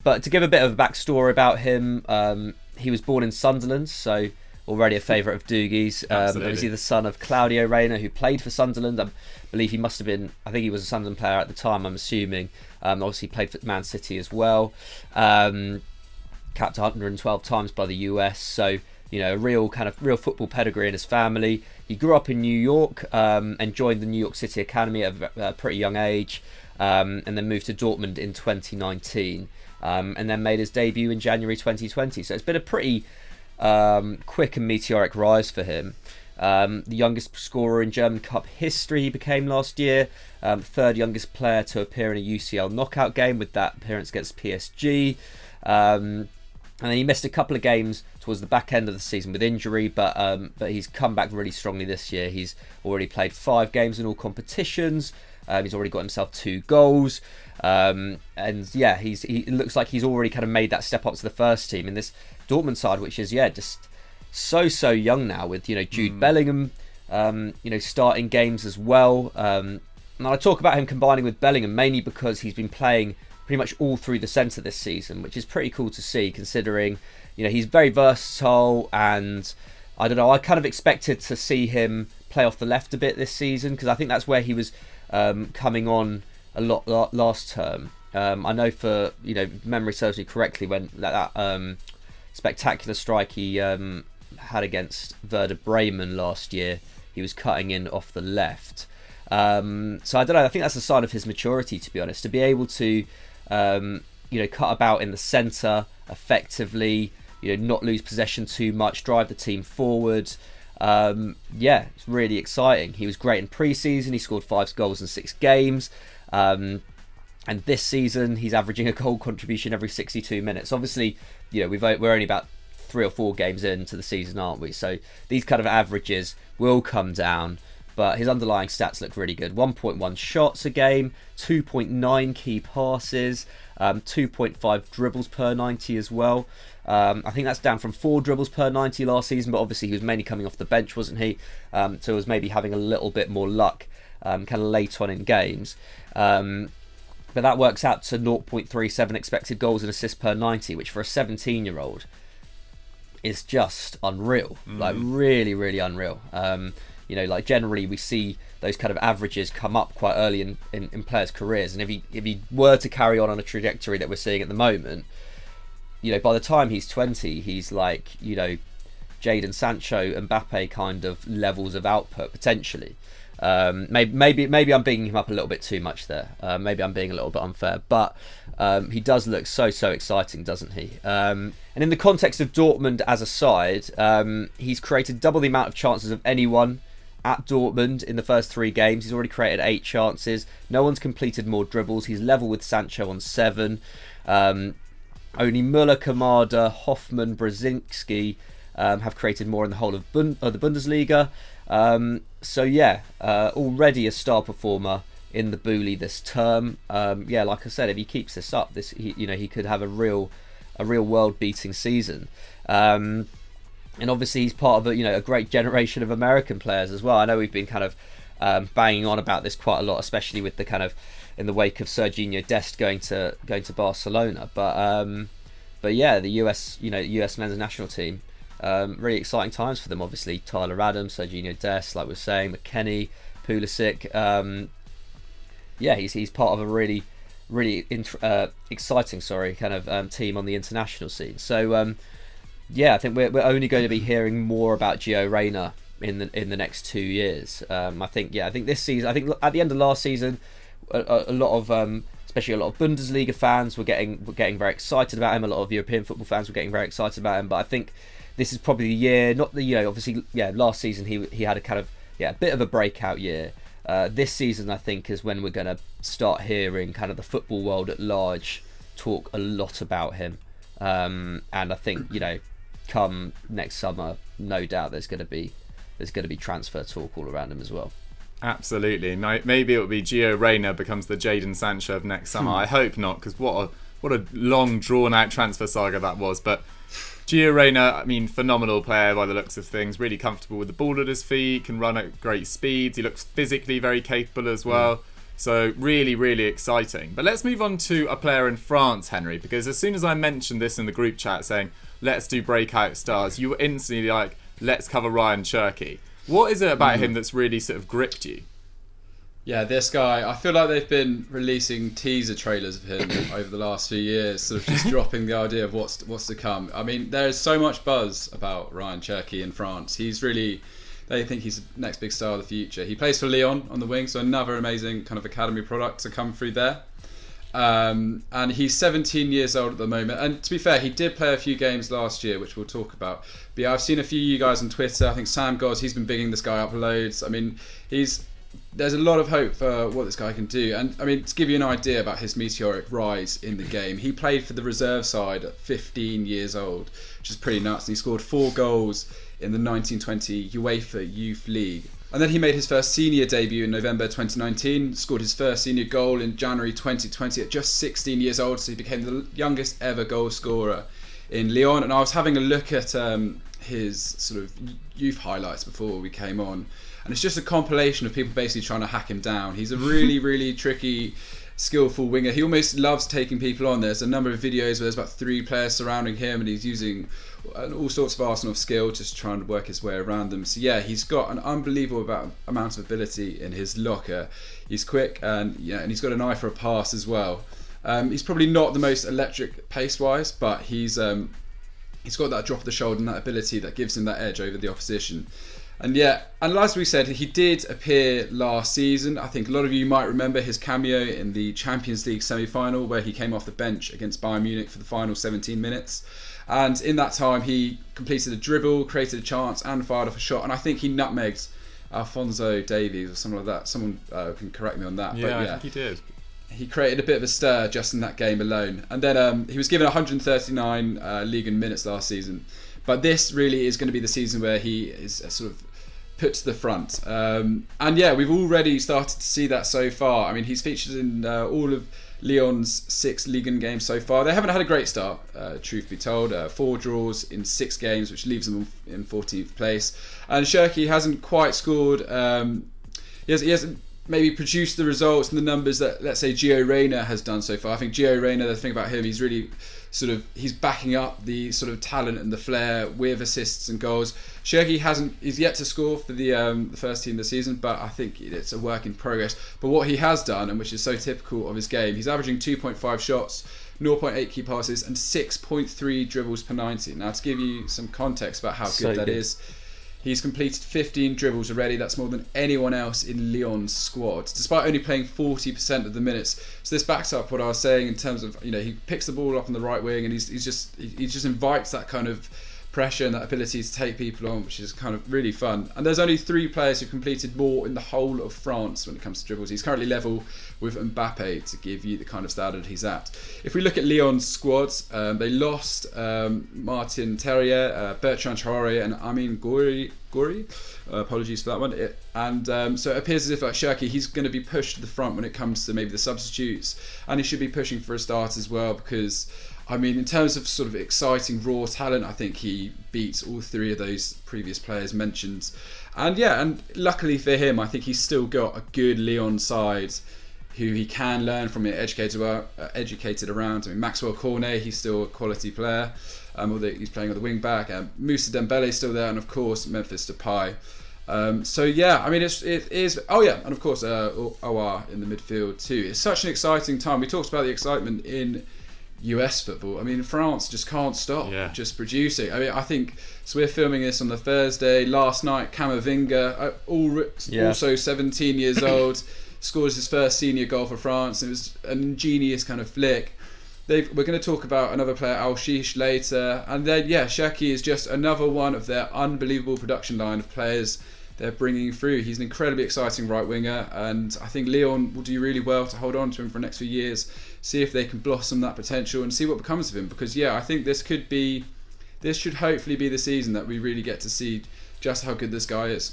But to give a bit of a backstory about him, he was born in Sunderland, so already a favourite of Doogie's. Obviously the son of Claudio Reyna, who played for Sunderland. I believe he must have been, I think he was a Sunderland player at the time, I'm assuming. Obviously played for Man City as well. Capped 112 times by the US, so a real football pedigree in his family. He grew up in New York and joined the New York City Academy at a pretty young age, and then moved to Dortmund in 2019, and then made his debut in January 2020. So it's been a pretty quick and meteoric rise for him. The youngest scorer in German Cup history he became last year, third youngest player to appear in a UCL knockout game with that appearance against PSG. And then he missed a couple of games towards the back end of the season with injury, but he's come back really strongly this year. He's already played 5 games in all competitions. He's already got himself 2 goals. And yeah, he looks like he's already kind of made that step up to the first team in this Dortmund side, which is just so young now, with Jude Bellingham starting games as well. And I talk about him combining with Bellingham mainly because he's been playing pretty much all through the centre this season, which is pretty cool to see, considering he's very versatile. And I don't know, I kind of expected to see him play off the left a bit this season, because I think that's where he was coming on a lot last term. I know, for memory serves me correctly, when that spectacular strike he had against Werder Bremen last year, he was cutting in off the left. So I don't know, I think that's a sign of his maturity, to be honest, to be able to cut about in the centre effectively, not lose possession too much, drive the team forward. It's really exciting. He was great in pre-season. He scored 5 goals in 6 games. And this season, he's averaging a goal contribution every 62 minutes. Obviously, we're only about 3 or 4 games into the season, aren't we? So these kind of averages will come down, but his underlying stats look really good. 1.1 shots a game, 2.9 key passes, 2.5 dribbles per 90 as well. I think that's down from 4 dribbles per 90 last season, but obviously he was mainly coming off the bench, wasn't he? So he was maybe having a little bit more luck kind of late on in games. But that works out to 0.37 expected goals and assists per 90, which for a 17-year-old is just unreal. Like really, really unreal. Generally we see those kind of averages come up quite early in players' careers, and if he were to carry on a trajectory that we're seeing at the moment, by the time he's 20, he's like Jadon Sancho, Mbappe kind of levels of output potentially. Maybe I'm bigging him up a little bit too much there. Maybe I'm being a little bit unfair, but he does look so exciting, doesn't he? And in the context of Dortmund as a side, he's created double the amount of chances of anyone at Dortmund in the first 3 games. He's already created 8 chances. No one's completed more dribbles. He's level with Sancho on 7. Only Müller, Kamada, Hoffmann, Brzezinski have created more in the whole of the Bundesliga. Already a star performer in the Bully this term. Like I said, if he keeps this up, he could have a real world-beating season. And obviously he's part of a great generation of American players as well. I know we've been kind of banging on about this quite a lot, especially with the kind of in the wake of Serginho Dest going to Barcelona. But yeah, the US men's national team. Really exciting times for them, obviously. Tyler Adams, Serginho Dest, like we're saying, McKennie, Pulisic. He's part of a really exciting kind of team on the international scene. So I think we're only going to be hearing more about Gio Reyna in the next 2 years. I think this season, I think at the end of last season, a lot of especially a lot of Bundesliga fans were getting very excited about him. A lot of European football fans were getting very excited about him. But I think this is probably the year, not the obviously last season he had a kind of a bit of a breakout year. This season I think is when we're going to start hearing kind of the football world at large talk a lot about him. And I think come next summer, no doubt there's going to be transfer talk all around him as well. Absolutely. Maybe it will be Gio Reyna becomes the Jadon Sancho of next summer. I hope not, because what a long drawn out transfer saga that was. But Gio Reyna, phenomenal player by the looks of things. Really comfortable with the ball at his feet, can run at great speeds. He looks physically very capable as well. So really, really exciting. But let's move on to a player in France, Henry, because as soon as I mentioned this in the group chat saying, let's do breakout stars, you were instantly like, let's cover Ryan Cherki. What is it about him that's really sort of gripped you? Yeah, this guy, I feel like they've been releasing teaser trailers of him over the last few years, sort of just dropping the idea of what's to come. I mean, there is so much buzz about Ryan Cherki in France. They think he's the next big star of the future. He plays for Lyon on the wing, so another amazing kind of academy product to come through there. And he's 17 years old at the moment. And to be fair, he did play a few games last year, which we'll talk about. But yeah, I've seen a few of you guys on Twitter. I think Sam Gods, he's been bigging this guy up loads. I mean, there's a lot of hope for what this guy can do. And I mean, to give you an idea about his meteoric rise in the game, he played for the reserve side at 15 years old, which is pretty nuts. And he scored 4 goals in the 1920 UEFA Youth League. And then he made his first senior debut in November 2019, scored his first senior goal in January 2020 at just 16 years old, so he became the youngest ever goal scorer in Lyon. And I was having a look at his sort of youth highlights before we came on, and it's just a compilation of people basically trying to hack him down. He's a really, really tricky, skillful winger. He almost loves taking people on. There's a number of videos where there's about 3 players surrounding him and he's using all sorts of arsenal of skill just trying to work his way around them. So yeah, he's got an unbelievable amount of ability in his locker. He's quick and he's got an eye for a pass as well. He's probably not the most electric pace-wise, but he's got that drop of the shoulder and that ability that gives him that edge over the opposition. And yeah, and as we said, he did appear last season. I think a lot of you might remember his cameo in the Champions League semi-final where he came off the bench against Bayern Munich for the final 17 minutes. And in that time, he completed a dribble, created a chance and fired off a shot. And I think he nutmegged Alphonso Davies or something like that. Someone can correct me on that. Yeah, but yeah, I think he did. He created a bit of a stir just in that game alone. And then he was given 139 league and minutes last season. But this really is going to be the season where he is sort of put to the front. And yeah, we've already started to see that so far. I mean, he's featured in all of Lyon's 6 Ligue 1 games so far. They haven't had a great start, truth be told. 4 draws in 6 games, which leaves them in 14th place. And Cherki hasn't quite scored. He hasn't maybe produced the results and the numbers that, let's say, Gio Reyna has done so far. I think Gio Reyna, the thing about him, he's really he's backing up the sort of talent and the flair with assists and goals. Cherki he's yet to score for the first team this season, but I think it's a work in progress. But what he has done, and which is so typical of his game, he's averaging 2.5 shots, 0.8 key passes and 6.3 dribbles per 90. Now, to give you some context about how good that is, he's completed 15 dribbles already. That's more than anyone else in Lyon's squad, despite only playing 40% of the minutes. So this backs up what I was saying in terms of, he picks the ball up on the right wing and he just invites that kind of pressure and that ability to take people on, which is kind of really fun. And there's only 3 players who've completed more in the whole of France when it comes to dribbles. He's currently level with Mbappe, to give you the kind of standard he's at. If we look at Lyon's squads, they lost Martin Terrier, Bertrand Traoré and Amin Gouiri. Apologies for that one. So it appears as if Cherki, he's going to be pushed to the front when it comes to maybe the substitutes, and he should be pushing for a start as well, because I mean, in terms of sort of exciting raw talent, I think he beats all 3 of those previous players mentioned. And yeah, and luckily for him, I think he's still got a good Lyon side who he can learn from and educated around. I mean, Maxwell Cornet, he's still a quality player, although he's playing on the wing back. Moussa Dembele's still there, and of course Memphis Depay. So yeah, I mean it is. Oh yeah, and of course OR in the midfield too. It's such an exciting time. We talked about the excitement in US football. I mean, France just can't stop just producing. I mean, I think so. We're filming this on the Thursday. Last night, Camavinga, also 17 years old, scores his first senior goal for France. It was an ingenious kind of flick. We're going to talk about another player, Al-Shish, later. And then, Cherki is just another one of their unbelievable production line of players they're bringing through. He's an incredibly exciting right winger, and I think Lyon will do really well to hold on to him for the next few years, see if they can blossom that potential and see what becomes of him. Because I think this should hopefully be the season that we really get to see just how good this guy is.